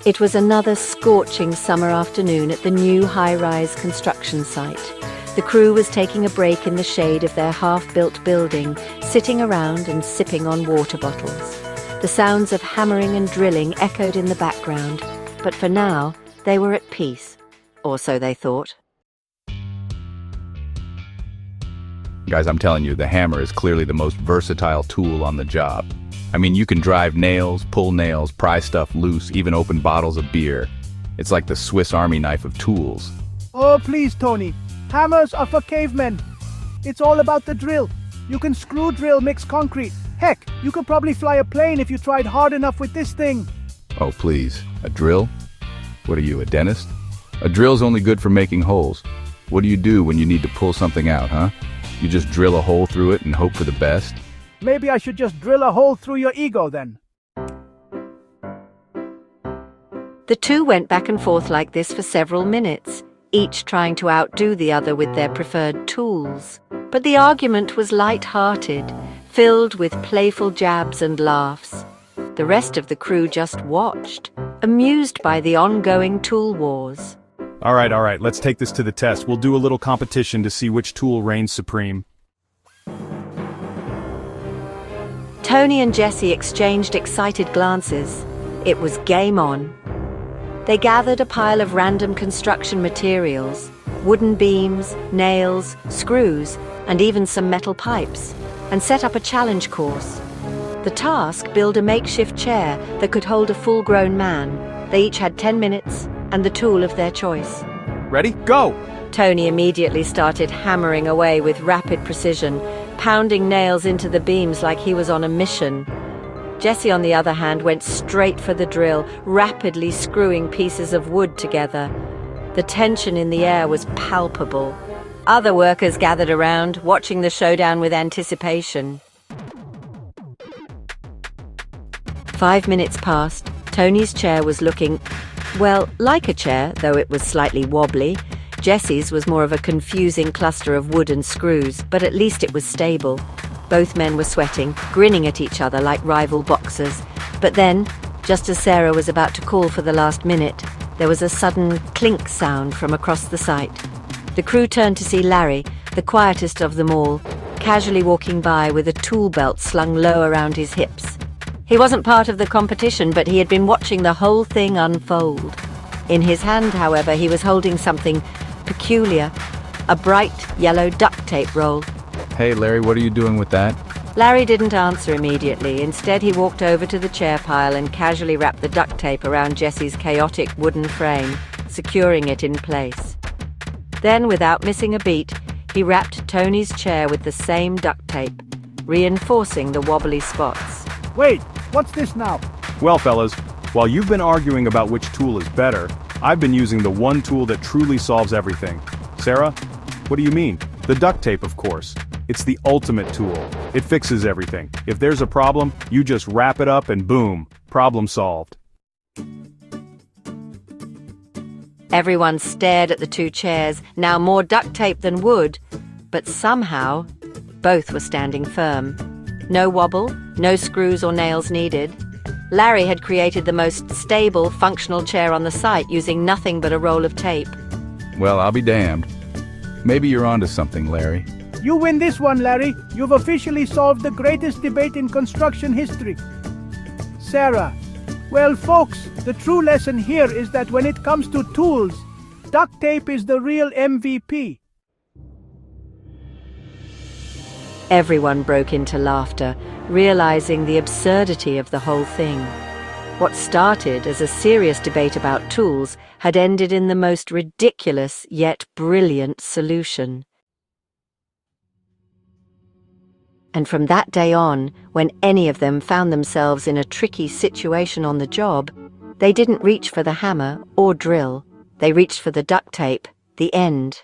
It was another scorching summer afternoon at the new high-rise construction site. The crew was taking a break in the shade of their half-built building, sitting around and sipping on water bottles. The sounds of hammering and drilling echoed in the background, but for now, they were at peace. Or so they thought. Guys, I'm telling you, the hammer is clearly the most versatile tool on the job. I mean, you can drive nails, pull nails, pry stuff loose, even open bottles of beer. It's like the Swiss Army knife of tools. Oh, please, Tony. Hammers are for cavemen. It's all about the drill. You can screw drill mix concrete. Heck, you could probably fly a plane if you tried hard enough with this thing. Oh, please. A drill? What are you, a dentist? A drill's only good for making holes. What do you do when you need to pull something out, huh? You just drill a hole through it and hope for the best? Maybe I should just drill a hole through your ego then. The two went back and forth like this for several minutes, each trying to outdo the other with their preferred tools. But the argument was light-hearted, filled with playful jabs and laughs. The rest of the crew just watched, amused by the ongoing tool wars. All right, let's take this to the test. We'll do a little competition to see which tool reigns supreme. Tony and Jesse exchanged excited glances. It was game on. They gathered a pile of random construction materials, wooden beams, nails, screws, and even some metal pipes, and set up a challenge course. The task: build a makeshift chair that could hold a full-grown man. They each had 10 minutes and the tool of their choice. Ready? Go! Tony immediately started hammering away with rapid precision, pounding nails into the beams like he was on a mission. Jesse, on the other hand, went straight for the drill, rapidly screwing pieces of wood together. The tension in the air was palpable. Other workers gathered around, watching the showdown with anticipation. 5 minutes passed. Tony's chair was looking, well, like a chair, though it was slightly wobbly. Jesse's was more of a confusing cluster of wood and screws, but at least it was stable. Both men were sweating, grinning at each other like rival boxers. But then, just as Sarah was about to call for the last minute, there was a sudden clink sound from across the site. The crew turned to see Larry, the quietest of them all, casually walking by with a tool belt slung low around his hips. He wasn't part of the competition, but he had been watching the whole thing unfold. In his hand, however, he was holding something peculiar, a bright yellow duct tape roll. Hey, Larry, what are you doing with that? Larry didn't answer immediately. Instead, he walked over to the chair pile and casually wrapped the duct tape around Jesse's chaotic wooden frame, securing it in place. Then, without missing a beat, he wrapped Tony's chair with the same duct tape, reinforcing the wobbly spots. Wait, what's this now? Well, fellas, while you've been arguing about which tool is better, I've been using the one tool that truly solves everything. Sarah, what do you mean? The duct tape, of course. It's the ultimate tool. It fixes everything. If there's a problem, you just wrap it up and boom, problem solved. Everyone stared at the two chairs, now more duct tape than wood, but somehow, both were standing firm. No wobble, no screws or nails needed. Larry had created the most stable, functional chair on the site using nothing but a roll of tape. Well, I'll be damned. Maybe you're onto something, Larry. You win this one, Larry. You've officially solved the greatest debate in construction history. Sarah, well, folks, the true lesson here is that when it comes to tools, duct tape is the real MVP. Everyone broke into laughter, realizing the absurdity of the whole thing. What started as a serious debate about tools had ended in the most ridiculous yet brilliant solution. And from that day on, when any of them found themselves in a tricky situation on the job, they didn't reach for the hammer or drill. They reached for the duct tape, the end.